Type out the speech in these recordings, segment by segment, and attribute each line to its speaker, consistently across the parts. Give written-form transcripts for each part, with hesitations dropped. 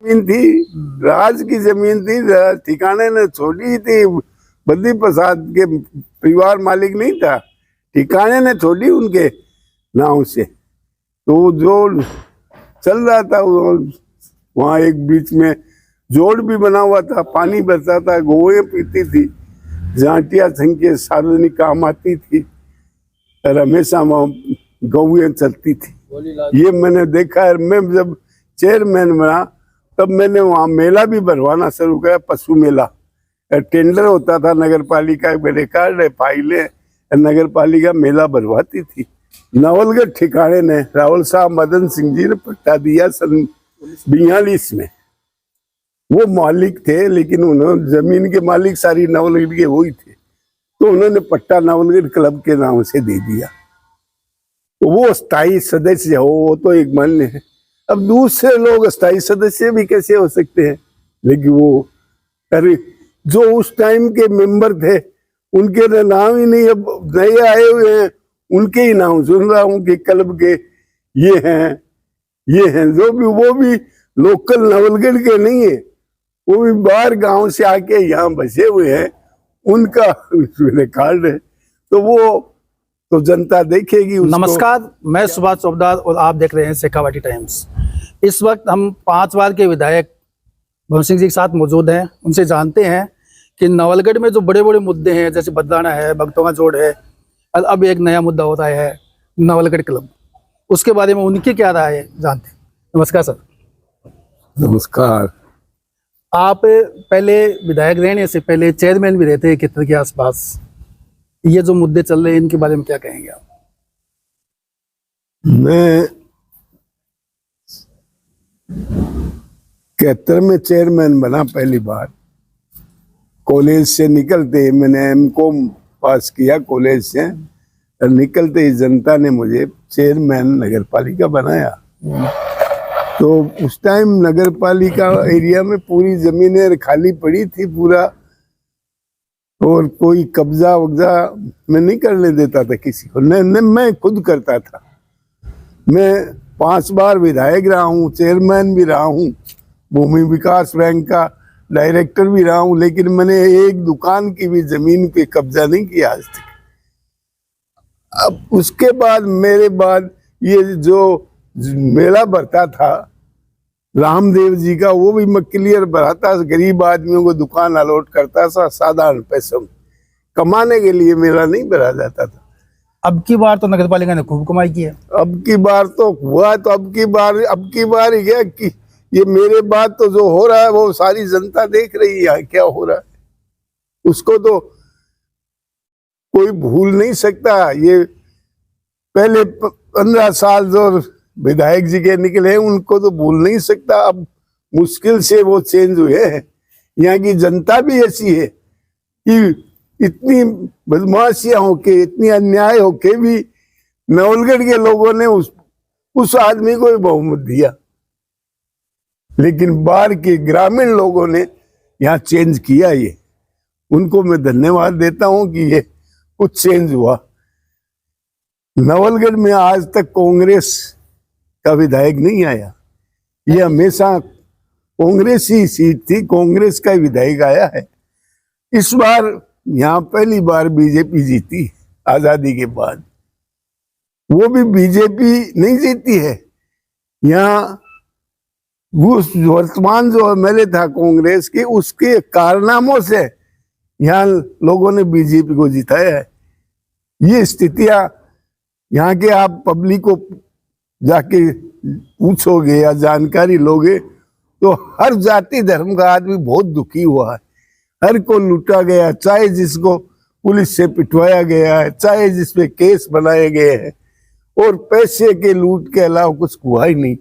Speaker 1: जमीन थी, राज की जमीन थी, ठिकाने ने छोड़ी थी। बद्री प्रसाद के परिवार मालिक नहीं था, ठिकाने ने छोड़ी उनके नाव से। तो जो चल रहा था वहाँ एक बीच में जोड़ भी बना हुआ था, पानी बरता था, गौएं पीती थी, जाटिया संघ के सार्वजनिक काम आती थी और हमेशा वहाँ गौएं चलती थी। ये मैंने देखा है। मैं जब चेयरमैन बना तब मैंने वहाँ मेला भी भरवाना शुरू किया, पशु मेला। टेंडर होता था नगर पालिका, मेरे कार्ड है, फाइलें, नगर पालिका मेला भरवाती थी। नवलगढ़ ठिकाने ने रावल साहब मदन सिंह जी ने पट्टा दिया सन 42 में। वो मालिक थे, लेकिन उन्होंने जमीन के मालिक सारी नवलगढ़ के वही थे, तो उन्होंने पट्टा नवलगढ़ क्लब के नाम से दे दिया। तो वो स्थायी सदस्य हो, वो तो एक मान्य है। अब दूसरे लोग स्थायी सदस्य भी कैसे हो सकते हैं? लेकिन वो अरे जो उस टाइम के मेंबर थे उनके नाम ही नहीं, अब नए आए हुए हैं उनके ही नाम सुन रहा हूँ कि क्लब के ये हैं जो भी, वो भी लोकल नवलगढ़ के नहीं है, वो भी बाहर गांव से आके यहाँ बसे हुए हैं, उनका रिकॉर्ड है। तो वो तो जनता देखेगी उसको।
Speaker 2: नमस्कार, मैं सुभाष चौबदार और आप देख रहे हैं शेखावाटी टाइम्स। इस वक्त हम 5 बार के विधायक भवन सिंह जी के साथ मौजूद हैं। उनसे जानते हैं कि नवलगढ़ में जो बड़े बड़े मुद्दे हैं, जैसे बदलाना है, भक्तों का जोड़ है, अब एक नया मुद्दा होता है नवलगढ़ क्लब, उसके बारे में उनकी क्या राय है जानते हैं। नमस्कार सर।
Speaker 1: नमस्कार।
Speaker 2: आप पहले विधायक रहने से पहले चेयरमैन भी रहते हैं कितने के आसपास। ये जो मुद्दे चल रहे हैं इनके बारे में क्या कहेंगे आप?
Speaker 1: मैं 71 में चेयरमैन बना पहली बार। कॉलेज से निकलते मैंने एमकॉम पास किया कॉलेज से, और निकलते ही जनता ने मुझे चेयरमैन नगर पालिका बनाया। तो उस टाइम नगर पालिका एरिया में पूरी जमीनें खाली पड़ी थी पूरा, और कोई कब्जा वब्जा मैं नहीं करने देता था किसी को, न मैं खुद करता था। मैं 5 बार विधायक रहा हूँ, चेयरमैन भी रहा हूँ, भूमि विकास बैंक का डायरेक्टर भी रहा हूँ, लेकिन मैंने एक दुकान की भी जमीन पे कब्जा नहीं किया आज तक। अब उसके बाद मेरे बाद ये जो मेला भरता था रामदेव जी का, वो भी मैं क्लियर भराता, गरीब आदमियों को दुकान अलॉट करता था साधारण पैसों में, कमाने के लिए मेला नहीं भरा जाता था।
Speaker 2: अब की बार तो नगर पालिका ने खूब कमाई की है।
Speaker 1: अब की बार तो हुआ, तो अब की बार ही गया कि ये मेरे बाद तो जो हो रहा है वो सारी जनता देख रही है क्या हो रहा है, उसको तो कोई भूल नहीं सकता। ये पहले 15 साल जो विधायक जी के निकले उनको तो भूल नहीं सकता। अब मुश्किल से वो चेंज हुए हैं। यहाँ की जनता भी ऐसी है कि इतनी बदमाशियां होके, इतनी अन्याय होके भी नवलगढ़ के लोगों ने उस आदमी को ही बहुमत दिया, लेकिन बाहर के ग्रामीण लोगों ने यहाँ चेंज किया। ये उनको मैं धन्यवाद देता हूँ कि ये कुछ चेंज हुआ। नवलगढ़ में आज तक कांग्रेस का विधायक नहीं आया, ये हमेशा कांग्रेस ही सीट थी, कांग्रेस का विधायक आया है। इस बार यहाँ पहली बार बीजेपी जीती आजादी के बाद, वो भी बीजेपी नहीं जीती है। यहाँ वर्तमान जो एमएलए था कांग्रेस के, उसके कारनामों से यहाँ लोगों ने बीजेपी को जिताया है। ये स्थितियां यहाँ के आप पब्लिक को जाके पूछोगे या जानकारी लोगे तो हर जाति धर्म का आदमी बहुत दुखी हुआ है। हर को लूटा गया, चाहे जिसको पुलिस से पिटवाया गया है, चाहे जिसपे केस बनाए गए हैं, और पैसे के लूट के अलावा कुछ हुआ ही नहीं।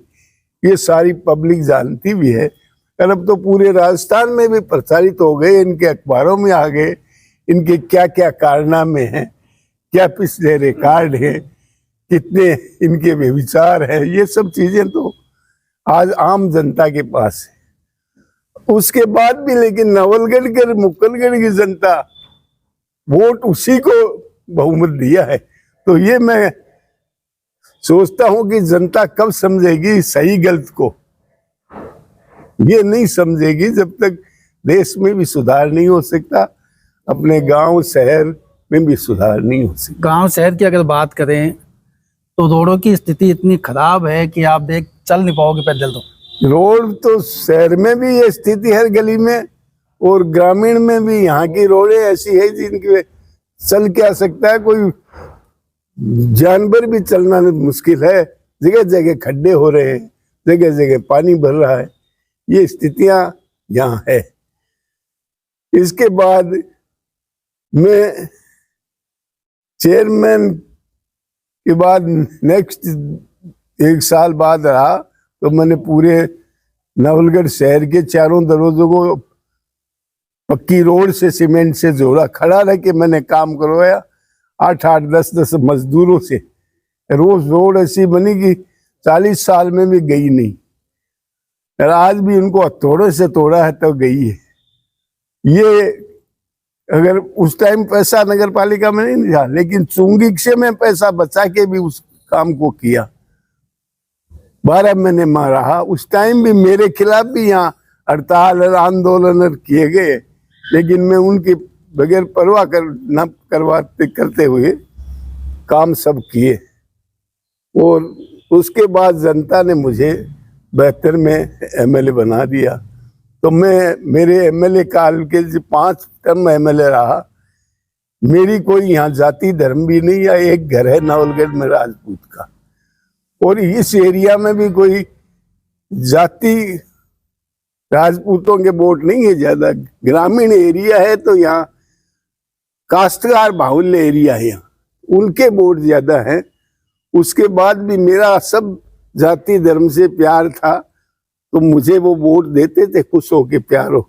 Speaker 1: ये सारी पब्लिक जानती भी है, और अब तो पूरे राजस्थान में भी प्रचारित हो गए, इनके अखबारों में आ गए, इनके क्या क्या कारनामे हैं, क्या पिछले रिकॉर्ड है, कितने इनके व्यभिचार है, ये सब चीजें तो आज आम जनता के पास है। उसके बाद भी लेकिन नवलगढ़ के मुक्कलगढ़ की जनता वोट उसी को बहुमत दिया है। तो ये मैं सोचता हूं कि जनता कब समझेगी सही गलत को। ये नहीं समझेगी जब तक देश में भी सुधार नहीं हो सकता, अपने गांव शहर में भी सुधार नहीं हो सकता।
Speaker 2: गांव शहर की अगर बात करें तो रोडों की स्थिति इतनी खराब है कि आप चल नहीं पाओगे पैदल। तो
Speaker 1: रोड तो शहर में भी ये स्थिति हर गली में, और ग्रामीण में भी यहाँ की रोडें ऐसी है जिनके चल क्या सकता है, कोई जानवर भी चलना मुश्किल है। जगह जगह खड्डे हो रहे हैं, जगह जगह पानी भर रहा है, ये स्थितियां यहाँ है। इसके बाद मैं चेयरमैन के बाद नेक्स्ट 1 साल बाद रहा, तो मैंने पूरे नवलगढ़ शहर के चारों दरवाजों को पक्की रोड से सीमेंट से जोड़ा, खड़ा रह के मैंने काम करवाया 8-8, 10-10 मजदूरों से। रोज रोड ऐसी बनी कि 40 साल में भी गई नहीं, और आज भी उनको हथौड़े से तोड़ा है तो गई है। ये अगर उस टाइम पैसा नगर पालिका में नहीं था, लेकिन चुंगी से मैं पैसा बचा के भी उस काम को किया। 12 महीने में रहा। उस टाइम भी मेरे खिलाफ भी यहाँ हड़ताल और आंदोलन किए गए, लेकिन मैं उनकी बगैर परवाह करते हुए काम सब किए। और उसके बाद जनता ने मुझे 72 में एमएलए बना दिया। तो मैं मेरे एमएलए काल के 5 टर्म एमएलए रहा। मेरी कोई यहाँ जाति धर्म भी नहीं, या एक घर है नवलगढ़ में राजपूत का, और इस एरिया में भी कोई जाति राजपूतों के वोट नहीं है ज्यादा। ग्रामीण एरिया है तो यहाँ काश्तकार बाहुल्य एरिया है, यहाँ उनके वोट ज्यादा हैं। उसके बाद भी मेरा सब जाति धर्म से प्यार था, तो मुझे वो वोट देते थे खुश होके, प्यार हो।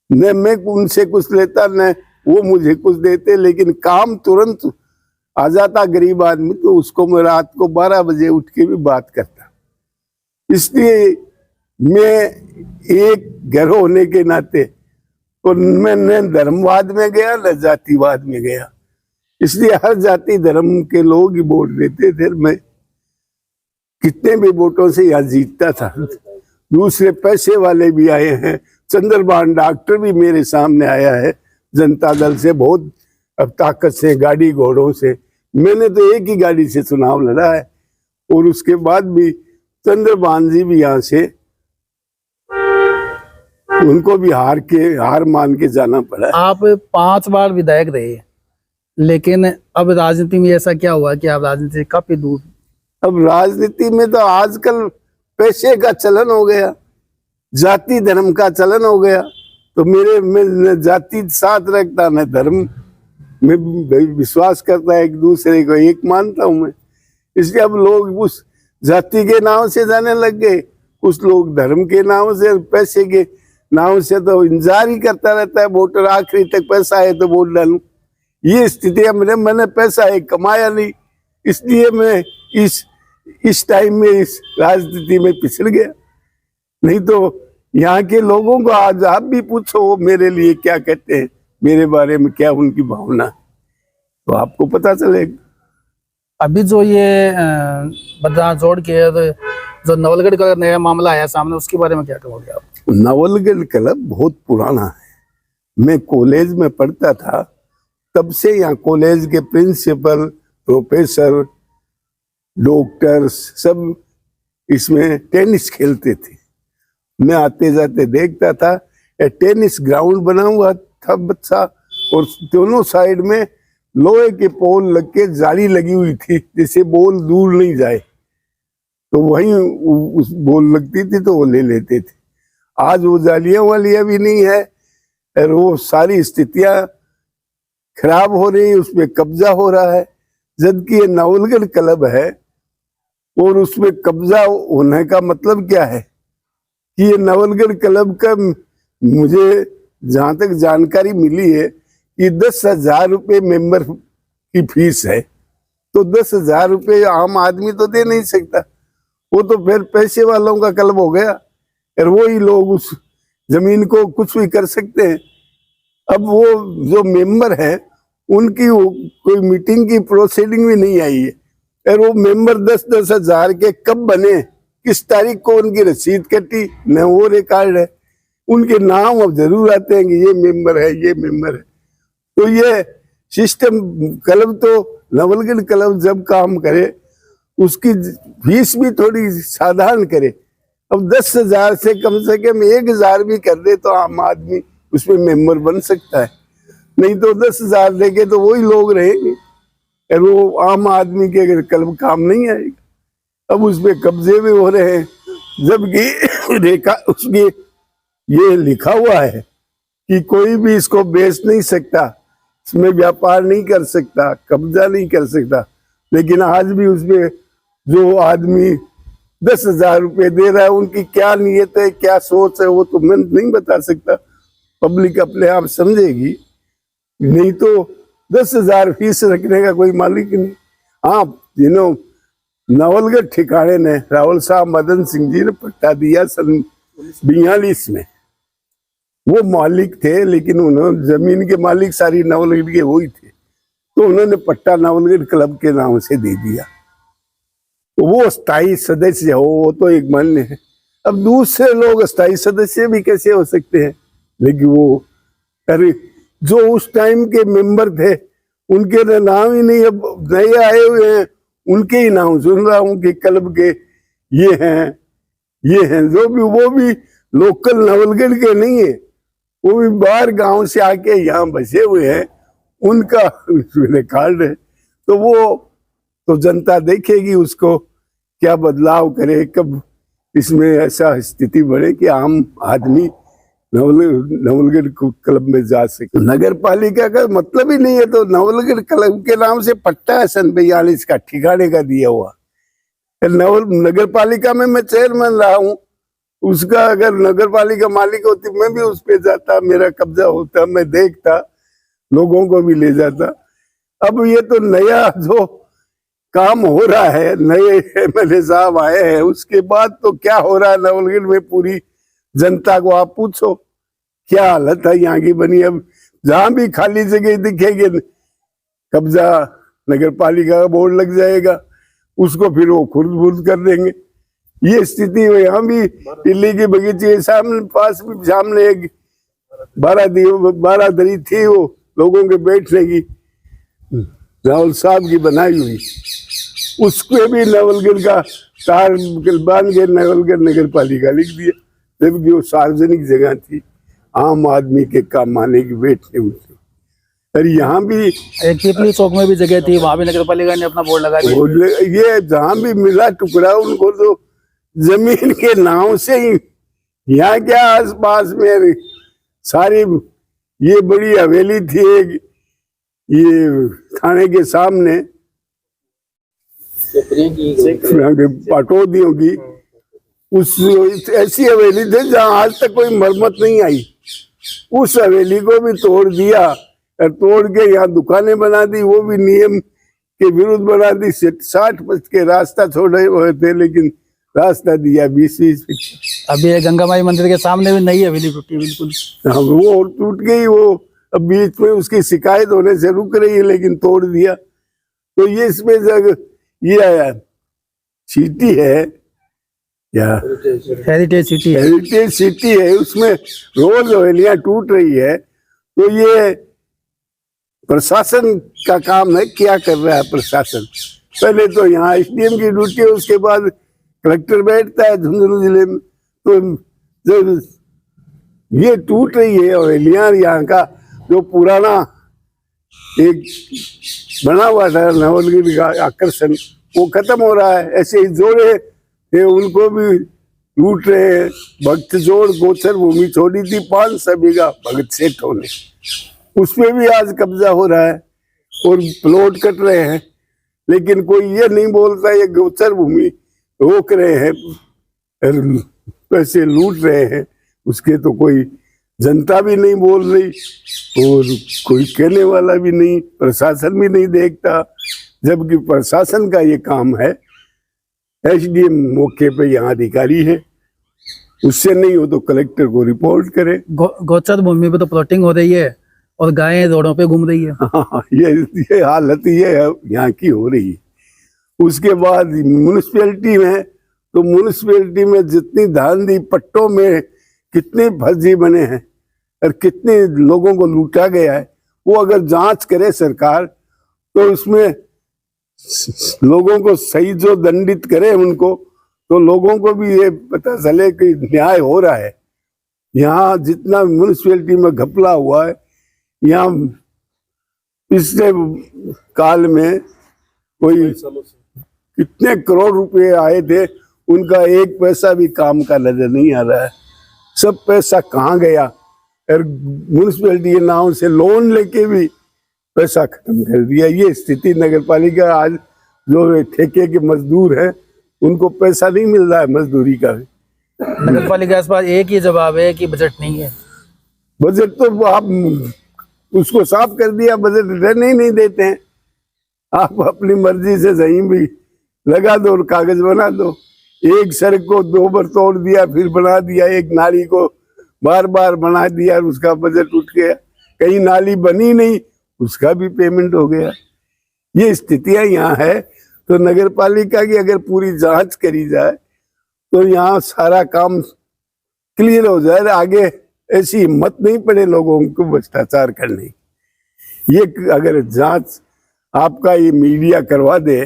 Speaker 1: न मैं उनसे कुछ लेता न वो मुझे कुछ देते, लेकिन काम तुरंत आ जाता गरीब आदमी तो उसको मैं रात को 12 बजे उठ के भी बात करता। इसलिए मैं एक घर होने के नाते तो मैं न धर्मवाद में गया न जातिवाद में गया, इसलिए हर जाति धर्म के लोग ही वोट देते थे। मैं कितने भी वोटों से यहाँ जीतता था। दूसरे पैसे वाले भी आए हैं, चंद्रभान डॉक्टर भी मेरे सामने आया है जनता दल से, बहुत अब ताकत से, गाड़ी घोड़ों से। मैंने तो एक ही गाड़ी से चुनाव लड़ा है, और उसके बाद भी चंद्रभान जी भी यहाँ से, उनको भी हार मान के जाना पड़ा।
Speaker 2: आप 5 बार विधायक रहे, लेकिन अब राजनीति में ऐसा क्या हुआ कि आप राजनीति से काफी दूर? अब
Speaker 1: राजनीति में तो आजकल पैसे का चलन हो गया, जाति धर्म का चलन हो गया। तो मेरे में जाति साथ रखता न धर्म में विश्वास करता है, एक दूसरे को एक मानता हूं मैं। इसलिए अब लोग उस जाति के नाम से जाने लग गए, कुछ लोग धर्म के नाम से, पैसे के नाम से तो इंतजार ही करता रहता है वोटर आखिरी तक पैसा है तो वोट डालूं। ये स्थिति है। मैंने पैसा है कमाया नहीं, इसलिए मैं इस टाइम में इस राजनीति में पिछड़ गया। नहीं तो यहाँ के लोगों को आज आप भी पूछो वो मेरे लिए क्या कहते हैं, मेरे बारे में क्या उनकी भावना, तो आपको पता चलेगा।
Speaker 2: अभी जो ये बद्रीनाथ जोड़ के जो नवलगढ़ का नया मामला आया सामने, उसके बारे में क्या कहोगे आप?
Speaker 1: नवलगढ़ क्लब बहुत पुराना है। मैं कॉलेज में पढ़ता था, तब से यहाँ कॉलेज के प्रिंसिपल, प्रोफेसर, डॉक्टर्स सब इसमें टेनिस खेलते थे। मैं आते जाते देखता था। टेनिस ग्राउंड बना हुआ था बच्चा, और दोनों साइड में लोहे के पोल लग के जाली लगी हुई थी, जिससे बॉल दूर नहीं जाए, तो वहीं उस बॉल लगती थी तो वो ले लेते थे। आज वो जालियां वालियां भी नहीं है, और वो सारी स्थितियां खराब हो रही है, उसमें कब्जा हो रहा है। जबकि ये नवलगढ़ क्लब है, और उसमें कब्जा होने का मतलब क्या है कि ये नवलगढ़ क्लब का, मुझे जहां तक जानकारी मिली है कि 10,000 रुपये मेंबर की फीस है। तो 10,000 रुपये आम आदमी तो दे नहीं सकता, वो तो फिर पैसे वालों का क्लब हो गया, और वो ही लोग उस जमीन को कुछ भी कर सकते हैं। अब वो जो मेंबर है उनकी कोई मीटिंग की प्रोसीडिंग भी नहीं आई है, और वो मेंबर 10-10 हजार के कब बने किस तारीख को उनकी रसीद कटी न वो रिकॉर्ड है। उनके नाम अब जरूर आते हैं कि ये मेंबर है, ये मेंबर है। तो ये सिस्टम क्लब तो नवलगढ़ क्लब जब काम करे उसकी फीस भी थोड़ी साधारण करे। अब 10,000 से कम 1,000 भी कर दे तो आम आदमी उसमें मेंबर बन सकता है। नहीं तो 10,000 देके तो वही लोग रहेंगे और वो आम आदमी के अगर क्लब काम नहीं आएगा। अब उसमें कब्जे भी हो रहे हैं, जबकि रेखा उसमें ये लिखा हुआ है कि कोई भी इसको बेच नहीं सकता, इसमें व्यापार नहीं कर सकता, कब्जा नहीं कर सकता। लेकिन आज भी उसमें जो आदमी 10,000 रुपये दे रहा है, उनकी क्या नीयत है, क्या सोच है, वो तो मैं नहीं बता सकता। पब्लिक अपने आप समझेगी। नहीं तो 10,000 फीस रखने का कोई मालिक नहीं। हाँ, नवलगढ़ ठिकाने ने रावल साहब मदन सिंह जी ने पट्टा दिया सन 42 में। वो मालिक थे, लेकिन उन्होंने जमीन के मालिक सारी नवलगढ़ के वही थे, तो उन्होंने पट्टा नवलगढ़ क्लब के नाम से दे दिया। तो वो स्थायी सदस्य हो, वो तो एक मान्य है। अब दूसरे लोग स्थायी सदस्य भी कैसे हो सकते हैं? लेकिन वो अरे जो उस टाइम के मेंबर थे उनके नाम ही नहीं, अब नए आए हुए हैं उनके ही नाम सुन रहा हूँ कि क्लब के ये हैं जो भी, वो भी लोकल नवलगढ़ के नहीं है, वो भी बाहर गांव से आके यहाँ बसे हुए हैं, उनका रिकॉर्ड है। तो वो तो जनता देखेगी उसको क्या बदलाव करे, कब इसमें ऐसा स्थिति बढ़े कि आम आदमी नवलगढ़ क्लब में जा सके। नगर पालिका का मतलब ही नहीं है, तो नवलगढ़ क्लब के नाम से पट्टा है सन 42 का ठिकाने का दिया हुआ। नगर पालिका में मैं चेयरमैन रहा हूँ, उसका अगर नगर पालिका मालिक होती मैं भी उस पे जाता, मेरा कब्जा होता, मैं देखता, लोगों को भी ले जाता। अब ये तो नया जो काम हो रहा है, नए MLA साहब आए हैं, उसके बाद तो क्या हो रहा है नवलगढ़ में पूरी जनता को आप पूछो क्या हालत है यहाँ की बनी। अब जहां भी खाली जगह दिखेगी कब्जा नगर पालिका का बोर्ड लग जाएगा, उसको फिर वो खुर्द कर देंगे। ये स्थिति है। यहाँ भी दिल्ली के बगीचे सामने पास भी सामने एक 12 दरी थी, वो लोगों के बैठने की, राहुल साहब की बनाई हुई, उसके भी नवलगढ़ का तार बांध के नवलगढ़ नगर पालिका लिख दिया, जबकि वो सार्वजनिक जगह थी, आम आदमी के काम आने की बैठने उठने। और यहाँ भी
Speaker 2: एक पीपली चौक में भी जगह थी, वहां भी नगर पालिका ने अपना बोर्ड लगा दिया।
Speaker 1: ये जहाँ भी मिला टुकड़ा उनको तो जमीन के नाम से ही, यहाँ क्या आसपास में सारी ये बड़ी हवेली थी एक, ये थाने के सामने पाटोदियों की, उस ऐसी हवेली थी जहाँ आज तक कोई मरम्मत नहीं आई। उस हवेली को भी तोड़ दिया और तोड़ के यहाँ दुकानें बना दी, वो भी नियम के विरुद्ध बना दी। 60 फीट के रास्ता छोड़े हुए थे, लेकिन रास्ता दिया 20-20 फीट।
Speaker 2: अभी ये गंगा माई मंदिर के सामने भी नई हवेली टूटी बिल्कुल।
Speaker 1: हाँ, वो टूट गई, वो अब बीच में उसकी शिकायत होने से रुक रही है, लेकिन तोड़ दिया। तो ये इसमें ये आया सिटी है या
Speaker 2: हेरिटेज
Speaker 1: सिटी है, उसमें रोज हवेलियां टूट रही है। तो ये प्रशासन का काम है, क्या कर रहा है प्रशासन। पहले तो यहाँ SDM की ड्यूटी है, उसके बाद कलेक्टर बैठता है झुंझुनू जिले में। तो जब ये टूट रही है हवेलियां, यहाँ का जो पुराना एक बना हुआ था नवलगढ़ का आकर्षण, वो खत्म हो रहा है। ऐसे ही जोड़े थे उनको भी लूट रहे हैं। भक्त जोड़ गोचर भूमि छोड़ी थी 500 बीघा भगत सेठों ने, उसमें भी आज कब्जा हो रहा है और प्लॉट कट रहे हैं। लेकिन कोई ये नहीं बोलता ये गोचर भूमि रोक रहे हैं, पैसे लूट रहे हैं, उसके तो कोई जनता भी नहीं बोल रही और कोई कहने वाला भी नहीं, प्रशासन भी नहीं देखता। जबकि प्रशासन का ये काम है, SDM मौके पे यहाँ अधिकारी है, उससे नहीं हो तो कलेक्टर को रिपोर्ट करे।
Speaker 2: गोचर भूमि पे तो प्लॉटिंग हो रही है और गायें रोडों पे घूम रही है।
Speaker 1: हाँ, ये हालत ये यहाँ की हो रही है। उसके बाद म्यूनिसिपैलिटी में तो म्यूनिसिपैलिटी में जितनी धांधली पट्टों में कितने फर्जी बने हैं और कितने लोगों को लूटा गया है, वो अगर जांच करे सरकार तो उसमें लोगों को सही जो दंडित करे उनको, तो लोगों को भी ये पता चले कि न्याय हो रहा है। यहाँ जितना म्यूनिसिपैलिटी में घपला हुआ है, यहाँ पिछले काल में कोई कितने करोड़ रुपए आए थे, उनका एक पैसा भी काम का नजर नहीं आ रहा है। सब पैसा कहाँ गया, और म्यूनिसिपैलिटी के नाम से लोन लेके भी पैसा खत्म कर दिया। ये स्थिति नगर पालिका, आज जो ठेके के मजदूर हैं उनको पैसा नहीं मिल रहा है मजदूरी का भी।
Speaker 2: नगर पालिका के पास एक ही जवाब है कि बजट नहीं है।
Speaker 1: बजट तो आप उसको साफ कर दिया, बजट रहने ही नहीं देते हैं। आप अपनी मर्जी से कहीं भी लगा दो और कागज बना दो। एक सड़क को 2 बार तोड़ दिया, फिर बना दिया, एक नाली को बार बार बना दिया, उसका बजट उठ गया। कहीं नाली बनी नहीं, उसका भी पेमेंट हो गया। ये स्थितियां यहाँ है। तो नगर पालिका की अगर पूरी जांच करी जाए तो यहाँ सारा काम क्लियर हो जाए। आगे ऐसी हिम्मत नहीं पड़े लोगों को भ्रष्टाचार करने की। ये अगर जांच आपका ये मीडिया करवा दे,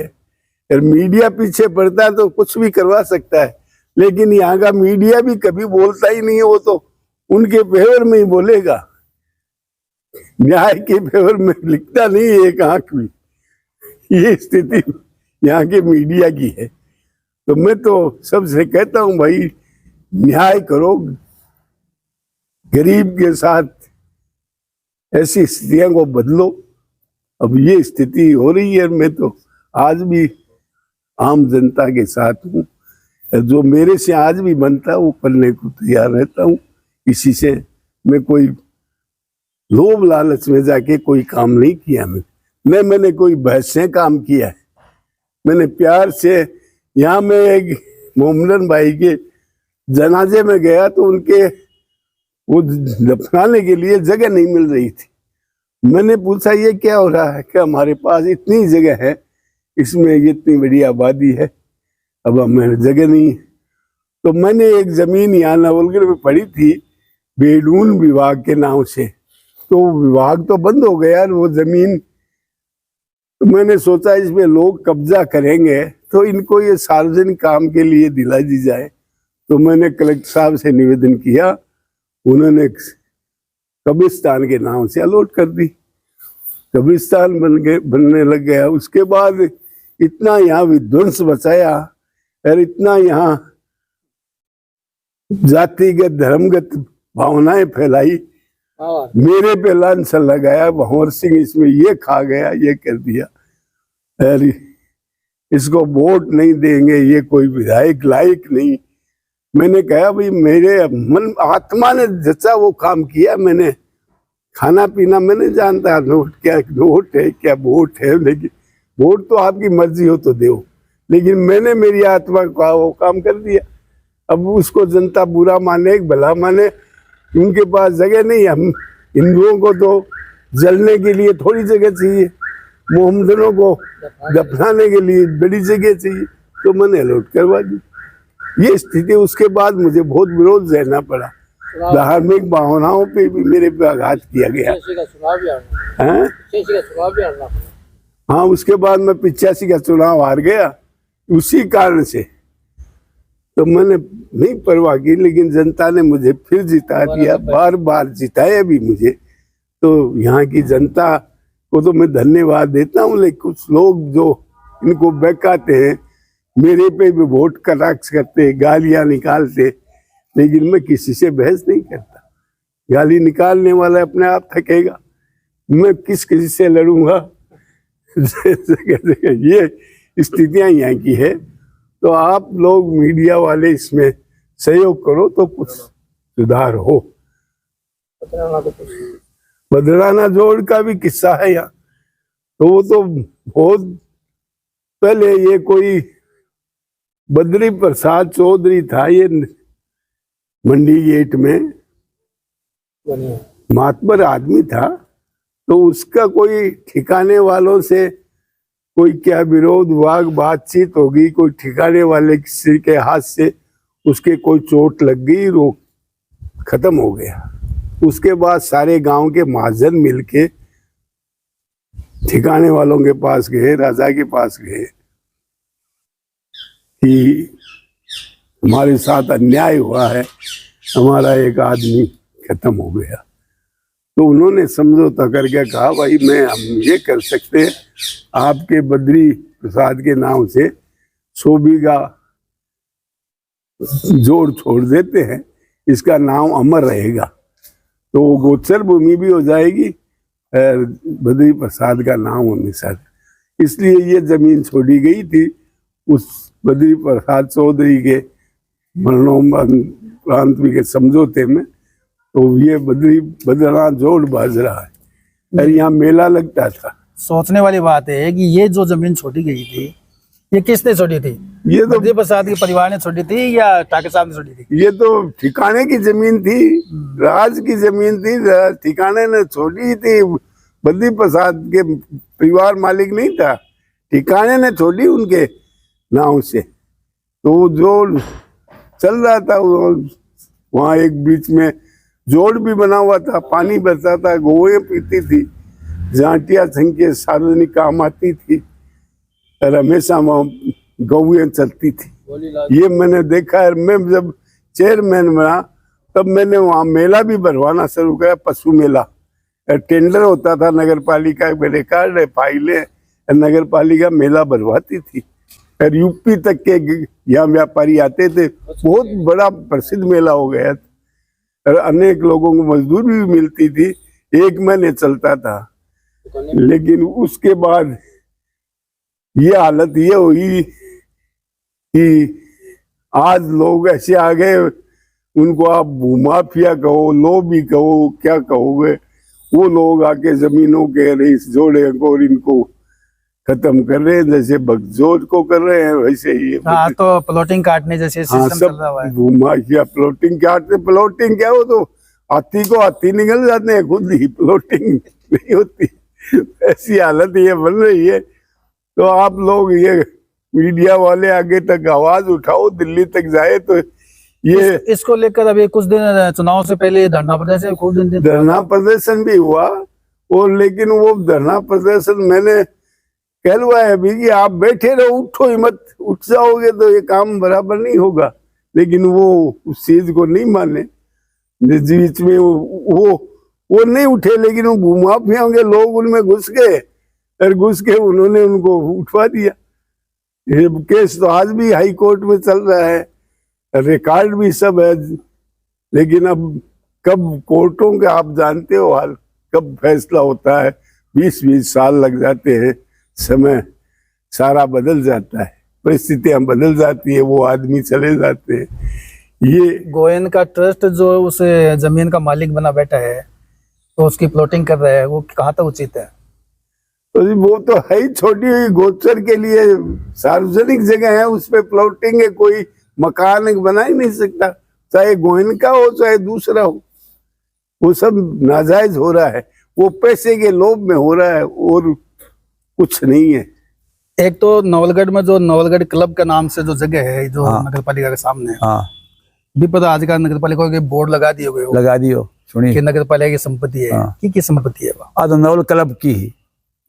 Speaker 1: और मीडिया पीछे पड़ता है तो कुछ भी करवा सकता है, लेकिन यहाँ का मीडिया भी कभी बोलता ही नहीं है। वो तो उनके फेवर में ही बोलेगा, न्याय के फेवर में लिखता नहीं है एक आंख भी। ये स्थिति यहाँ के मीडिया की है। तो मैं तो सबसे कहता हूँ भाई, न्याय करो, गरीब के साथ ऐसी स्थितियों को बदलो। अब ये स्थिति हो रही है, मैं तो आज भी आम जनता के साथ हूँ। जो मेरे से आज भी बनता है वो करने को तैयार रहता हूँ। किसी से मैं कोई लोभ लालच में जाके कोई काम नहीं किया। मैंने कोई बहस से काम किया है। मैंने प्यार से, यहाँ मैं एक मोहम्मदन भाई के जनाजे में गया तो उनके वो दफनाने के लिए जगह नहीं मिल रही थी। मैंने पूछा ये क्या हो रहा है, कि हमारे पास इतनी जगह है, इसमें इतनी बड़ी आबादी है, अब हमें जगह नहीं है। तो मैंने एक जमीन यहाँ नवलगढ़ में पड़ी थी बेडून विभाग के नाम से, तो विभाग तो बंद हो गया वो जमीन। तो मैंने सोचा इसमें लोग कब्जा करेंगे तो इनको ये सार्वजनिक काम के लिए दिला दी जाए। तो मैंने कलेक्टर साहब से निवेदन किया, उन्होंने कब्रिस्तान के नाम से अलॉट कर दी। कब्रिस्तान बनने लग गया। उसके बाद इतना यहाँ विध्वंस बचाया और इतना यहाँ जातिगत धर्मगत भावनाएं फैलाई, मेरे पे लांछन लगाया, भंवर सिंह इसमें ये खा गया, ये कर दिया, अरे इसको वोट नहीं देंगे, ये कोई विधायक लायक नहीं। मैंने कहा भाई मेरे मन आत्मा ने जचा वो काम किया। मैंने खाना पीना मैंने जानता, वोट क्या वोट है, क्या वोट है, लेकिन वोट तो आपकी मर्जी हो तो दो, लेकिन मैंने मेरी आत्मा का वो काम कर दिया। अब उसको जनता बुरा माने भला माने, उनके पास जगह नहीं। हम हिंदुओं को तो जलने के लिए थोड़ी जगह चाहिए, मोहम्मदनों को दफनाने के लिए बड़ी जगह चाहिए, तो मैंने अलॉट करवा दी। ये स्थिति, उसके बाद मुझे बहुत विरोध सहना पड़ा। धार्मिक भावनाओं पे भी मेरे पे आघात किया गया। हाँ, उसके बाद मैं 85 का चुनाव हार गया उसी कारण से। तो मैंने नहीं परवाह की, लेकिन जनता ने मुझे फिर जिता दिया, बार बार जिताया भी मुझे। तो यहाँ की जनता को तो मैं धन्यवाद देता हूँ। लेकिन कुछ लोग जो इनको बहकाते हैं, मेरे पे भी वोट कटाक्ष करते, गालियां निकालते, लेकिन मैं किसी से बहस नहीं करता। गाली निकालने वाला अपने आप थकेगा, मैं किसी से लड़ूंगा। ये स्थितियां यहाँ की है। तो आप लोग मीडिया वाले इसमें सहयोग करो तो कुछ सुधार हो। बदराना जोड़ का भी किस्सा है यहाँ। तो वो तो बहुत पहले, ये कोई बद्री प्रसाद चौधरी था, ये मंडी गेट में मातबर आदमी था। तो उसका कोई ठिकाने वालों से कोई क्या विरोध वाग बातचीत होगी, कोई ठिकाने वाले किसी के हाथ से उसके कोई चोट लग गई, रो खत्म हो गया। उसके बाद सारे गांव के महाजन मिलके ठिकाने वालों के पास गए, राजा के पास गए कि हमारे साथ अन्याय हुआ है, हमारा एक आदमी खत्म हो गया। तो उन्होंने समझौता करके कहा भाई हम ये कर सकते हैं, आपके बद्री प्रसाद के नाम से 100 बीघा जोड़ छोड़ देते हैं, इसका नाम अमर रहेगा, तो वो गोचर भूमि भी हो जाएगी, बद्री प्रसाद का नाम हमेशा। इसलिए ये जमीन छोड़ी गई थी उस बद्री प्रसाद चौधरी के मरणोपरांत के समझौते में। तो ये बद्रीनाथ जोड़ बाजरा है और यहाँ मेला लगता था।
Speaker 2: सोचने वाली बात है कि ये जो जमीन छोड़ी गई थी, ये किसने छोड़ी थी?
Speaker 1: ये तो
Speaker 2: बद्री प्रसाद के परिवार ने छोड़ी थी या ठाकर साहब ने छोड़ी थी?
Speaker 1: ये तो ठिकाने की जमीन थी, राज की जमीन थी, ठिकाने ने छोड़ी थी। बद्री प्रसाद के परिवार मालिक नहीं था, ठिकाने ने छोड़ी उनके नाव से। तो जो चल रहा था वहाँ एक बीच में जोड़ भी बना हुआ था, पानी बहता था, गौएं पीती थी, जांटिया संघ के सार्वजनिक काम आती थी और हमेशा वहाँ गौएं चलती थी। ये मैंने देखा है। मैं जब चेयरमैन बना तब मैंने वहाँ मेला भी भरवाना शुरू किया, पशु मेला। टेंडर होता था नगर पालिका, मेरे कार्ड है, फाइलें, नगर पालिका मेला भरवाती थी और यूपी तक के यहाँ व्यापारी आते थे। बहुत बड़ा प्रसिद्ध मेला हो गया था और अनेक लोगों को मजदूरी भी मिलती थी, 1 महीने चलता था। लेकिन उसके बाद ये हालत ये हुई कि आज लोग ऐसे आ गए, उनको आप भूमाफिया कहो, लोभी कहो, क्या कहोगे, वो लोग आके जमीनों के रईस जोड़े को और इनको खत्म कर रहे हैं, जैसे बगजोर को कर रहे हैं वैसे ही।
Speaker 2: हाँ, तो प्लॉटिंग काटने जैसे सिस्टम चल रहा है।
Speaker 1: भूमाफिया प्लॉटिंग काटते, प्लॉटिंग क्या हो तो हाथी को हाथी निकल जाते हैं, खुद ही प्लॉटिंग नहीं होती। ऐसी हालत ये बन रही है। तो आप लोग ये मीडिया वाले आगे तक आवाज उठाओ, दिल्ली तक जाए तो ये
Speaker 2: इसको लेकर अभी कुछ दिन चुनाव से पहले धरना प्रदर्शन, खूब दिन
Speaker 1: धरना प्रदर्शन भी हुआ। और लेकिन वो धरना प्रदर्शन मैंने कहलवाया अभी कि आप बैठे रहो, उठो ही मत, उठ जाओगे तो ये काम बराबर नहीं होगा। लेकिन वो उस चीज को नहीं माने, बीच में वो नहीं उठे। लेकिन वो भूमाफियाओं के लोग उनमें घुस गए और घुस के उन्होंने उनको उठवा दिया। ये केस तो आज भी हाई कोर्ट में चल रहा है, रिकॉर्ड भी सब है। लेकिन अब कब कोर्टों के आप जानते हो हाल, कब फैसला होता है, 20-20 साल लग जाते हैं। समय सारा बदल जाता है, परिस्थितियां बदल जाती है, वो आदमी चले जाते हैं। ये
Speaker 2: गोयन का ट्रस्ट जो उस जमीन का मालिक बना बैठा है, तो उसकी प्लॉटिंग कर रहा है, वो कहाँ तक उचित है?
Speaker 1: तो वो तो है ही, छोटी हुई गोचर के लिए सार्वजनिक जगह है, उस पर प्लॉटिंग है, कोई मकान बना ही नहीं सकता, चाहे गोयन का हो चाहे दूसरा हो। वो सब नाजायज हो रहा है, वो पैसे के लोभ में हो रहा है और कुछ नहीं है।
Speaker 2: एक तो नवलगढ़ में जो नवलगढ़ क्लब के नाम से जो जगह है, जो नगर पालिका के सामने,
Speaker 3: हाँ
Speaker 2: भी पता आज का नगर पालिका के बोर्ड लगा दिए हुए
Speaker 3: लगा दियो, सुनिए
Speaker 2: कि नगर पालिका की संपत्ति है।
Speaker 3: हाँ।
Speaker 2: की संपत्ति है वो?
Speaker 3: तो नवल क्लब की ही,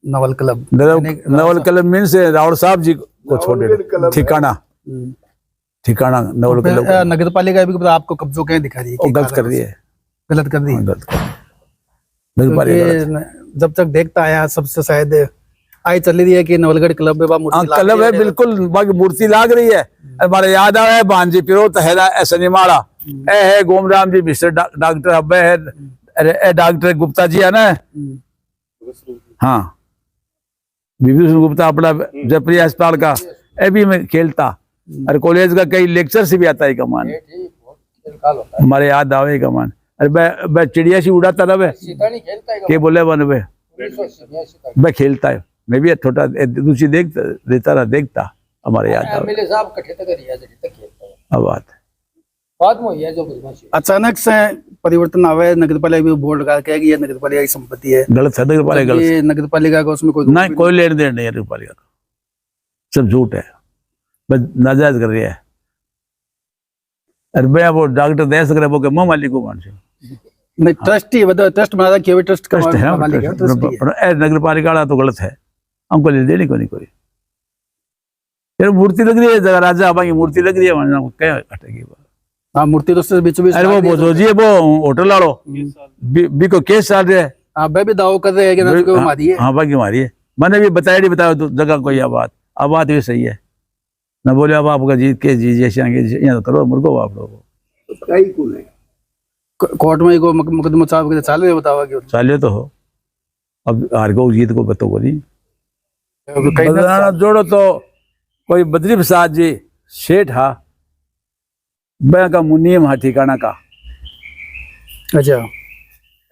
Speaker 2: naval club,
Speaker 3: naval club means Rawal साहब जी को छोड़े ठिकाना, ठिकाना नवल क्लब।
Speaker 2: नगर पालिका भी पता आपको कब्जों के दिखा रही है,
Speaker 3: गलत कर दिए,
Speaker 2: गलत कर दी।
Speaker 3: नगर पालिका
Speaker 2: जब तक देखता आया सबसे शायद आई चली रही है कि नवलगढ़ क्लब में मूर्ति
Speaker 3: क्लब है, बिल्कुल बाकी मूर्ति लाग रही है। हमारे याद आ रहा है भांजी पिरो तहरा ऐसा निमाड़ा है, गोमराम जी मिस्टर डॉक्टर अब्बे है, डॉक्टर गुप्ता जी है ना, हाँ विभूषण गुप्ता अपना जयप्री अस्पताल का, ये भी मैं खेलता और कॉलेज का कई लेक्चर से भी आता है कमान, हमारे याद आवे कमान। अरे चिड़िया सी उड़ाता ना वे, के बोले वन वे मैं खेलता है, मैं भी थोड़ा दूसरी देखता हमारे याद आवे। अब बात
Speaker 2: अचानक से परिवर्तन आवे, नगर पालिका भी बोर्ड लगा के कि ये नगर पालिका की संपत्ति है।
Speaker 3: गलत है, नगर पालिका
Speaker 2: नगर पालिका का उसमें
Speaker 3: कोई लेन देन नहीं है, नगर पालिका का। सब झूठ है, बस नाजायज कर रही है। अरे भैया वो डॉक्टर दे सक रहे वो के मुंह मालिक को मान से
Speaker 2: नहीं ट्रस्ट ही बताओ, ट्रस्ट बना कि वही ट्रस्ट का
Speaker 3: ट्रस्ट है,
Speaker 2: मालिक है, ट्रस्ट ही है।
Speaker 3: नगर पालिका वाला तो गलत है, हमको ले देनी को नहीं कोई। यार मूर्ति लग रही है जगह राजा आबा की मूर्ति लग रही है, वरना क्या हटेगी।
Speaker 2: हाँ मूर्ति तो उससे बीचों बीच
Speaker 3: अरे वो बोझोजी है वो होटल वालो बी को केस चल रहा है।
Speaker 2: हाँ वे भी दाव कर रहे हैं कि ना उसको मारी है।
Speaker 3: हाँ बाकी मारी है, मैंने भी बताया नहीं बताया तो जगह कोई अब बात भी सही है ना, बोले अब आपका जीत के जी जैसे यहाँ करो मुर्गो आप लोग
Speaker 1: कई कुल है
Speaker 2: कोर्ट में को मुकदमा चाल रहे बतावा कि
Speaker 3: चाले तो हो, अब हार को जीत को बतो को नहीं
Speaker 2: कहीं ना-
Speaker 3: बदलाना जोड़ो तो कोई बद्री प्रसाद जी सेठ हा बै का मुनीम हा ठिकाना का,
Speaker 2: अच्छा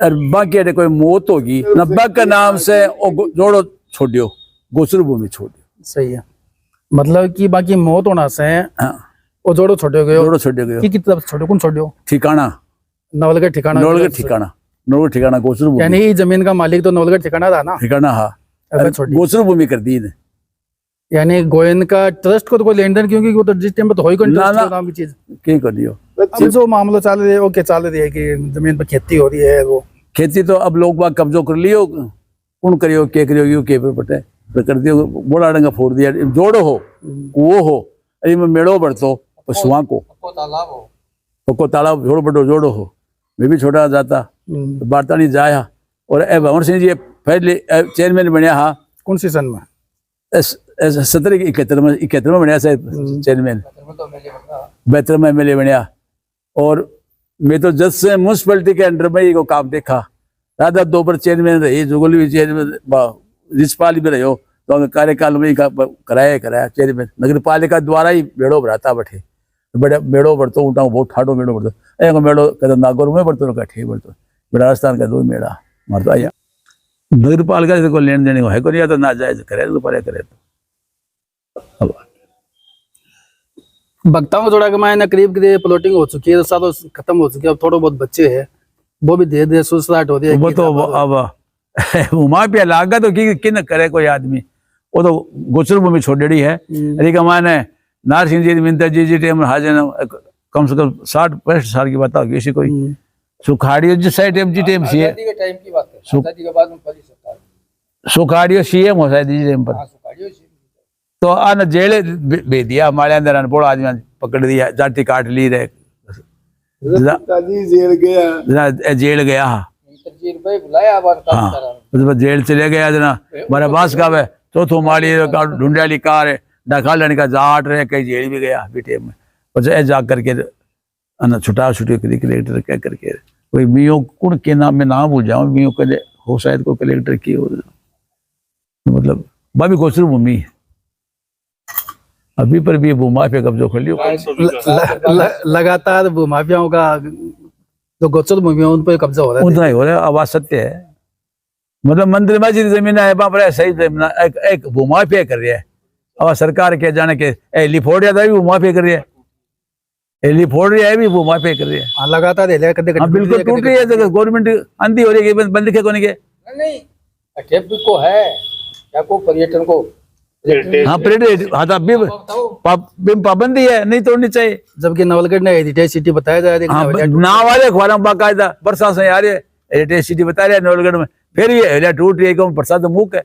Speaker 3: और बाकी अरे कोई मौत होगी ना बग के नाम से जोड़ो छोड़ियो गोचर भूमि छोड़ियो।
Speaker 2: सही है, मतलब कि बाकी मौत होना से
Speaker 3: हाँ
Speaker 2: वो जोड़ो छोड़ो गयो
Speaker 3: जोड़ो छोड़ियो गयो
Speaker 2: की तरफ छोड़ो कौन छोड़ो
Speaker 3: ठिकाना
Speaker 2: नवलगढ़ ठिकाना
Speaker 3: नवलगढ़ ठिकाना नवलगढ़ ठिकाना गोचर भूमि
Speaker 2: यानी ये जमीन का मालिक तो नवलगढ़ ठिकाना था ना,
Speaker 3: ठिकाना हा
Speaker 2: अगर छोड़ी
Speaker 3: गोचर भूमि कर दी ने।
Speaker 2: यानी गोयन का ट्रस्ट को तो कोई लेन देन क्योंकि वो तो जिस टाइम पे तो हो ही कोई
Speaker 3: ना,
Speaker 2: ट्रस्ट
Speaker 3: ना।
Speaker 2: के नाम की चीज।
Speaker 3: क्या कर लियो
Speaker 2: अब जो मामला चल रही है वो क्या चल रही है कि जमीन पे खेती हो रही है वो
Speaker 3: खेती तो अब लोग बाग कब्जो कर लियो कौन करियो के करियो यू के पर पटे पर कर दियो बोला डंगा फोड़ दिया जोड़ो हो वो हो अरे मैं मेड़ो बढ़तो पशुआ को पक्को तालाब छोड़ो बड़ो जोड़ो हो मैं भी छोटा जाता तो बारता नहीं जाया। और ए भंवर सिंह जी पहले चेयरमैन बनया हा
Speaker 2: कौन सी सन में
Speaker 3: 71 में बनया चेयरमैन 72 में MLA बनया। और मैं तो जज से म्यूनसिपैलिटी के अंडर में ही को काम देखा, राधा 2 बार चेयरमैन रही, जुगल भी चेयरमैन रिजपाल भी रहो तो हमें कार्यकाल में ही कराया चेयरमैन नगर पालिका द्वारा ही बेड़ो भराता बैठे बड़े बेड़ो बढ़तो उठा बहुत ठाडो मेड़ो बढ़तो एक मेड़ो कद नागौर में बढ़तो कठे बढ़तो बड़ा राजस्थान का 2 मेड़ा मारता आया नगर पालिका से कोई लेन देने को है को नहीं, तो ना जायज करे तो परे करे तो अब
Speaker 2: भक्ताओं जोड़ा के मायने करीब करीब प्लॉटिंग हो चुकी है, सालों खत्म हो चुकी है, अब थोड़े बहुत बच्चे हैं वो भी धीरे धीरे सुसराट हो रही है।
Speaker 3: वो तो अब उमा पे लागा तो कि न करे कोई आदमी, वो तो गोचर भूमि छोड़ी है। अरे का माने नार सिंह जी मिंता जी टाइम हाजन कम से कम 60-65 साल की बात होगी इसी कोई सुखाड़ियो जिस साइड जी टाइम सी है
Speaker 4: टाइम की बात है, आजादी के बाद में पहली सरकार
Speaker 3: सुखाड़ियो CM हो शायद जी टाइम पर तो आन जेल भेज दिया हमारे अंदर बड़ा आदमी पकड़ दिया जाति काट ली रहे
Speaker 1: ताजी जेल गया
Speaker 3: जेल गया
Speaker 4: भाई बुलाया
Speaker 3: हाँ उसके जेल चले गया जना हमारे पास का वे चौथो माली ढूंढियाली कार है डाका लेने का जाट रहे कहीं जेल भी गया बीटे में बस जा करके छुटा छुटी करी कलेक्टर कह करके कोई मियो कुण के नाम में नाम भूल जाऊं मियो के हो शायद कोई कलेक्टर की हो मतलब बाबी गोचर भूमि अभी पर भी भू माफिया कब्जो कर लियो
Speaker 2: लगातार भू माफियाओं का जो गोचर भूमि है उन पर कब्जा हो रहा है।
Speaker 3: उतना ही हो रहा है, आवाज सत्य है। मतलब मंदिर मस्जिद जमीन है वहां पर सही जमीन एक भू माफिया कर रही है और सरकार के जाने के लिफोड़िया था भी भू माफिया कर रही है, लिफोड़िया भी भू माफिया कर रही है।
Speaker 2: हाँ, लगातार हिल कदे
Speaker 3: हाँ बिल्कुल टूट रही है गवर्नमेंट आंधी हो रही है बंद के कोने के
Speaker 4: नहीं अटेप को है क्या को पर्यटन को
Speaker 3: हाँ पर्यटन हाँ बिम पाबंदी है नहीं तोड़नी चाहिए।
Speaker 2: जबकि नवलगढ़ ने हेरिटेज सिटी बताया जा रहा
Speaker 3: हाँ
Speaker 2: है
Speaker 3: नाव वाले अखबार में बाकायदा बरसात से आ रही है हेरिटेज सिटी बता रहे हैं नवलगढ़ में, फिर ये हेलिया टूट रही है बरसात मुख है।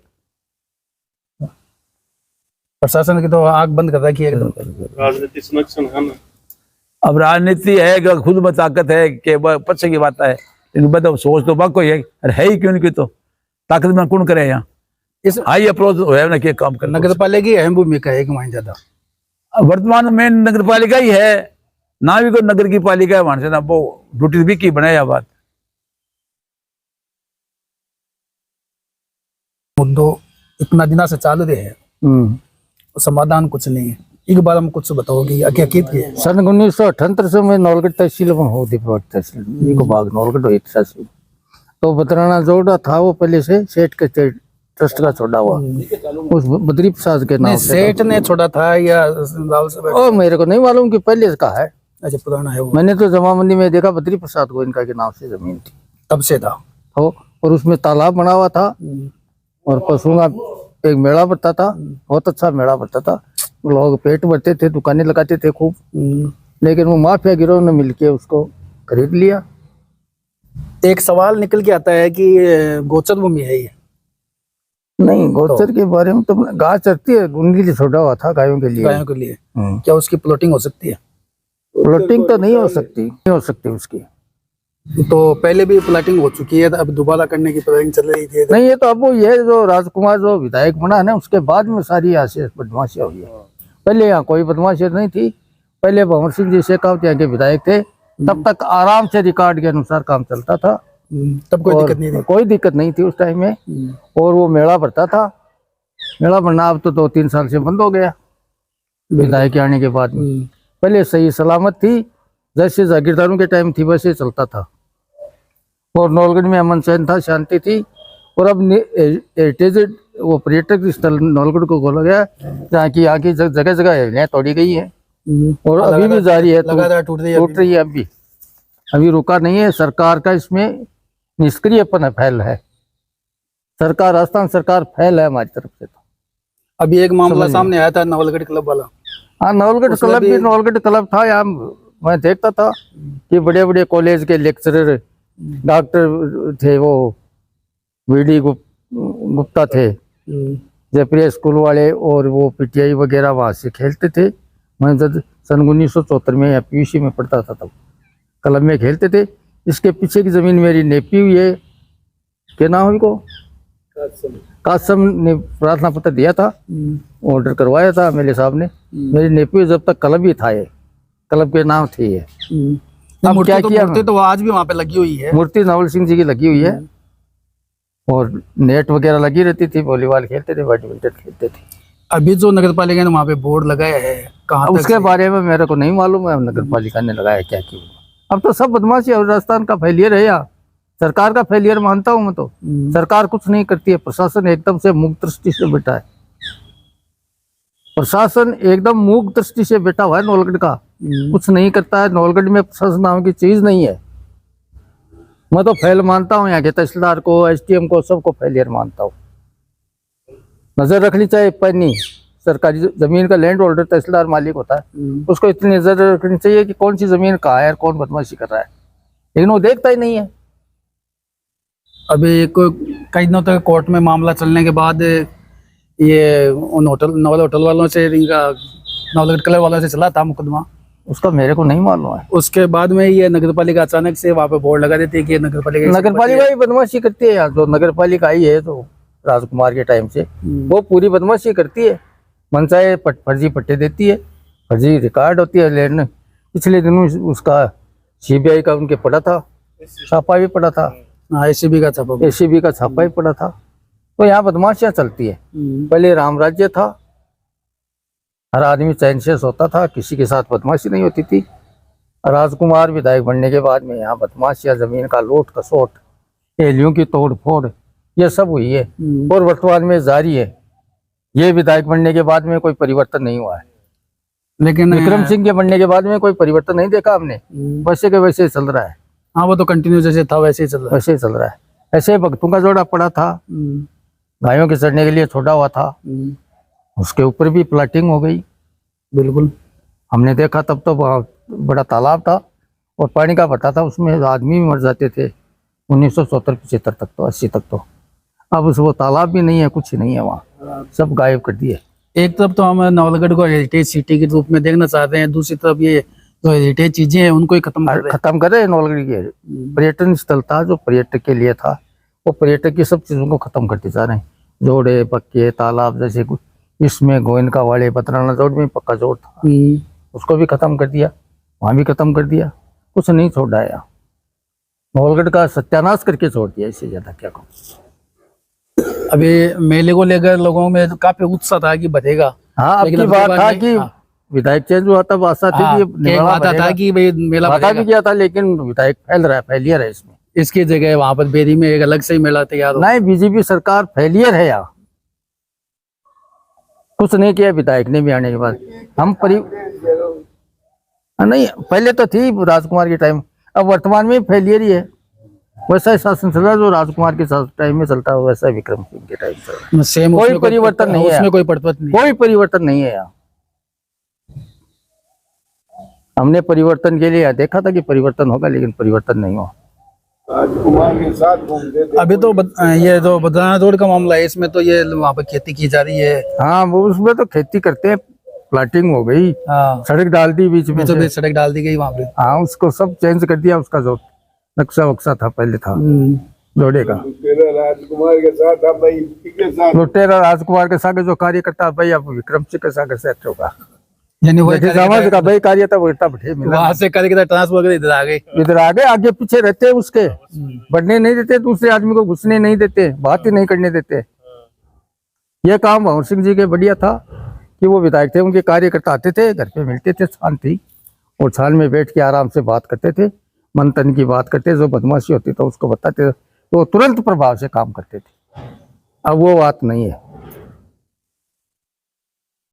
Speaker 2: प्रशासन की तो आंख बंद कर रखी है एकदम।
Speaker 5: राजनीति संरक्षण है ना,
Speaker 3: अब राजनीति है कि खुद में ताकत है कि पक्ष की बात है लेकिन बताओ सोच तो बाको है अरे है ही क्यों नहीं तो ताकत में कौन करे यहाँ
Speaker 2: इस
Speaker 3: हाई अप्रोच है ना कि काम कर
Speaker 2: नगर पालिका की अहम भूमिका है कि ज्यादा
Speaker 3: वर्तमान में नगर पालिका ही है ना भी कोई नगर की पालिका है वहां से ना वो ड्यूटी भी की बनाया बात
Speaker 2: मुद्दों इतना दिना से चालू रहे हैं समाधान कुछ नहीं है। एक बार हम कुछ बताओगे क्या है
Speaker 6: सन 1978 से मैं नौलगढ़ तहसील में होती प्लॉट तहसील एक भाग नौलगढ़ हुई तहसील तो बतराना जोड़ा था वो पहले से सेठ के ट्रस्ट का छोड़ा हुआ उस बद्री प्रसाद के नाम से
Speaker 2: सेठ ने छोड़ा था या राव से
Speaker 6: और मेरे को नहीं मालूम कि पहले का है।
Speaker 2: अच्छा पुराना है वो,
Speaker 6: मैंने तो जमाबंदी में देखा बद्री प्रसाद को इनका के नाम से जमीन थी
Speaker 2: तब से था
Speaker 6: तो और उसमें तालाब बना हुआ था और पशुओं का एक मेला पड़ता था, बहुत अच्छा मेला पड़ता था, लोग पेट भरते थे, दुकानें लगाते थे खूब, लेकिन वो माफिया गिरोह ने मिलके उसको खरीद लिया।
Speaker 2: एक सवाल निकल के आता है कि गोचर भूमि है ये।
Speaker 6: नहीं, गोचर के बारे में तो गाय चरती है, उनके लिए छोड़ा हुआ था, गायों के लिए।
Speaker 2: गायों के लिए क्या उसकी प्लॉटिंग हो सकती है?
Speaker 6: प्लॉटिंग तो नहीं हो सकती, नहीं हो सकती उसकी।
Speaker 2: तो पहले भी प्लॉटिंग हो चुकी है, अब दोबारा करने की प्लानिंग चल रही थी।
Speaker 6: नहीं, ये तो अब वो ये जो राजकुमार जो विधायक बना है ना, उसके बाद में सारी ऐसे बदमाशियां हुई है। पहले यहाँ कोई बदमाशी नहीं थी। पहले भंवर सिंह जी शेखावत यहाँ के विधायक थे, तब तक आराम से रिकॉर्ड के अनुसार काम चलता था,
Speaker 2: तब कोई दिक्कत नहीं थी।
Speaker 6: कोई दिक्कत नहीं थी उस टाइम में। और वो मेला भरता था, मेला भरना अब तो 2-3 साल से बंद हो गया विधायक आने के बाद में। पहले सही सलामत थी, जैसे जागीरदारों के टाइम थी वैसे चलता था, और नौलगढ़ में अमन चैन था, शांति थी। और अब हेरिटेज वो पर्यटक स्थल नौलगढ़ को खोला गया, जहाँ की यहाँ की जगह जगह हेलियाँ तोड़ी गई है, और अभी भी जारी है,
Speaker 2: लगातार टूट
Speaker 6: रही है। अभी रुका नहीं है। सरकार का इसमें निष्क्रियपन फैल है। सरकार, राजस्थान सरकार फैल है हमारी तरफ से। तो
Speaker 2: अभी एक मामला सामने आया था नवलगढ़ क्लब वाला।
Speaker 6: हाँ, नवलगढ़ क्लब भी नवलगढ़ क्लब था। यहाँ मैं देखता था कि बड़े बड़े कॉलेज के लेक्चरर, डॉक्टर थे, वो वीडी गुप्ता थे, जयप्रिया स्कूल वाले, और वो पीटीआई वगैरह वहाँ से खेलते थे। मैं जब सन 1974 में या पीयूसी में पढ़ता था, तब क्लब में खेलते थे। इसके पीछे की जमीन मेरी नेपी हुई है, क्या नाम है उनको, कासम ने प्रार्थना पत्र दिया था, ऑर्डर करवाया था मेरे साहब ने। मेरी नेपी जब तक क्लब ही था, ये क्लब के नाम थे ये। अब क्या किया,
Speaker 2: मूर्ति तो आज भी वहाँ पे लगी हुई है,
Speaker 6: मूर्ति नवल सिंह जी की लगी हुई है, और नेट वगैरह लगी रहती थी, वॉलीबॉल खेलते थे, बैडमिंटन खेलते थे।
Speaker 2: अभी जो नगर पालिका ने वहाँ पे बोर्ड लगाया है, कहाँ तक
Speaker 6: उसके बारे में मेरे को नहीं मालूम है, नगर पालिका ने लगाया क्या क्यों। अब तो सब बदमाशी है, राजस्थान का फेलियर है, या सरकार का फेलियर मानता हूँ मैं तो। सरकार कुछ नहीं करती है, प्रशासन एकदम से मूक दृष्टि से बैठा है। प्रशासन एकदम मूक दृष्टि से बैठा हुआ है नौलगढ़ का, कुछ नहीं करता है। नौलगढ़ में प्रशासन नाम की चीज नहीं है। मैं तो फेल मानता हूँ, यहाँ के तहसीलदार को, एसडीएम को, सबको फेलियर मानता हूँ। नजर रखनी चाहिए पन्नी, सरकारी जमीन का लैंड होल्डर तहसीलदार मालिक होता है, उसको इतनी नजर रखनी चाहिए कि कौन सी जमीन कहाँ है और कौन बदमाशी कर रहा है, लेकिन वो देखता ही नहीं है।
Speaker 2: अभी कई दिनों तक कोर्ट में मामला चलने के बाद ये उन नवल होटल वालों से, इनका नवलगढ़ क्लब वालों से चला था मुकदमा,
Speaker 6: उसका मेरे को नहीं मालूम है।
Speaker 2: उसके बाद में ये नगर पालिका अचानक से वहाँ पे बोर्ड लगा देती है कि नगर पालिका
Speaker 6: ही बदमाशी करती है। जो नगर पालिका आई है तो राजकुमार के टाइम से वो पूरी बदमाशी करती है। मनचाहे फर्जी पट्टे देती है, फर्जी रिकॉर्ड होती है लैंड। पिछले दिनों उसका सीबीआई का उनके पड़ा था, छापा भी पड़ा था,
Speaker 2: एसीबी का छापा,
Speaker 6: एसीबी का छापा भी पड़ा था। तो यहाँ बदमाशियां चलती है। पहले राम राज्य था, हर आदमी चैन से सोता था, किसी के साथ बदमाशी नहीं होती थी। राजकुमार विधायक बनने के बाद में यहाँ बदमाशियां, जमीन का लूट खसोट, एलियों की तोड़ फोड़, ये सब हुई है और वर्तमान में जारी है। ये विधायक बनने के बाद में कोई परिवर्तन नहीं हुआ है,
Speaker 2: लेकिन
Speaker 6: विक्रम सिंह के बनने के बाद में कोई परिवर्तन नहीं देखा हमने। वैसे के वैसे चल रहा है।
Speaker 2: हाँ, वो तो कंटिन्यू जैसे था वैसे ही चल रहा है,
Speaker 6: वैसे ही चल रहा है। ऐसे भक्तों का जोड़ा पड़ा था, गायों के चढ़ने के लिए छोड़ा हुआ था, उसके ऊपर भी प्लाटिंग हो गई।
Speaker 2: बिल्कुल,
Speaker 6: हमने देखा तब तो बहुत बड़ा तालाब था और पानी का भट्टा था, उसमें आदमी भी मर जाते थे 1970-75 तक तो, 80 तक तो। अब उस वो तालाब भी नहीं है, कुछ नहीं है वहाँ, सब गायब कर दिए।
Speaker 2: एक तरफ तो हम नवलगढ़ को हेरिटेज सिटी के रूप में देखना चाहते हैं, दूसरी तरफ ये जो हेरिटेज चीजें हैं उनको ही खत्म
Speaker 6: कर रहे हैं। नवलगढ़ के पर्यटन स्थल था जो पर्यटक के लिए था, वो पर्यटक की सब चीजों को खत्म करते जा रहे हैं। जोड़े, पक्के, तालाब, जैसे कुछ इसमें गोइनका वाले बतराना जोड़ में पक्का जोड़ था, उसको भी खत्म कर दिया, वहां भी खत्म कर दिया, कुछ नहीं छोड़ा है। नवलगढ़ का सत्यानाश करके छोड़ दिया, इससे ज्यादा क्या कहूँ।
Speaker 2: अभी मेले को लेकर लोगों में काफी उत्साह था कि बढ़ेगा।
Speaker 6: हाँ, अब की बात था कि विधायक चेंज हुआ था, आशा थी कि
Speaker 2: था कि भाई मेला
Speaker 6: बढ़ेगा भी किया था, लेकिन विधायक फैल रहा है, फेलियर है इसमें।
Speaker 2: इसकी जगह वहां पर बेरी में एक अलग से ही मेला तैयार
Speaker 6: नहीं, बीजेपी सरकार फेलियर है यहाँ, कुछ नहीं किया विधायक ने भी आने के बाद। हम नहीं, पहले तो थी राजकुमार के टाइम, अब वर्तमान में फेलियर ही है। वैसा ही शासन चल रहा है जो राजकुमार के टाइम में चलता है, वैसा ही विक्रम सिंह के टाइम चल रहा है।
Speaker 2: सेम
Speaker 6: कोई परिवर्तन नहीं है,
Speaker 2: उसमें कोई परिवर्तन नहीं।
Speaker 6: कोई परिवर्तन नहीं है यहाँ। हमने परिवर्तन के लिए देखा था कि परिवर्तन होगा, लेकिन परिवर्तन नहीं हुआ।
Speaker 1: राजकुमार के साथ घूमते थे।
Speaker 2: अभी तो ये जो बद्राना रोड का मामला है, इसमें तो ये वहाँ पे खेती की जा रही है।
Speaker 6: हाँ, वो उसमें तो खेती करते हैं, प्लाटिंग हो गई,
Speaker 2: हाँ,
Speaker 6: सड़क डाल दी बीच में
Speaker 2: तो
Speaker 6: से।
Speaker 2: सड़क डाल दी गई वहाँ पे।
Speaker 6: हाँ, उसको सब चेंज कर दिया, उसका जो नक्शा वक्शा था पहले था जोड़े का।
Speaker 1: तेरा राजकुमार के साथ अब भाई के साथ
Speaker 6: लुटेरा राजकुमार के साथ जो कार्य करता भाई, अब विक्रम सिंह के साथ कैसे अच्छा होगा?
Speaker 2: यानी वो
Speaker 6: समाज का भाई कार्य था, वो इतना बढ़िया मिला।
Speaker 2: वहां से करके ट्रांसफर कर इधर आ गए।
Speaker 6: इधर आगे आगे पीछे रहते हैं उसके, बढ़ने नहीं देते, दूसरे आदमी को घुसने नहीं देते, बात ही नहीं करने देते। ये काम भंवर सिंह जी के बढ़िया था कि वो विधायक थे, उनके कार्यकर्ता आते थे, घर पे मिलते थे शांति, और छाल में बैठ के आराम से बात करते थे, मन तन की बात करते, जो बदमाशी होती तो उसको बताते, तो तुरंत प्रभाव से काम करते थे। अब वो बात नहीं है।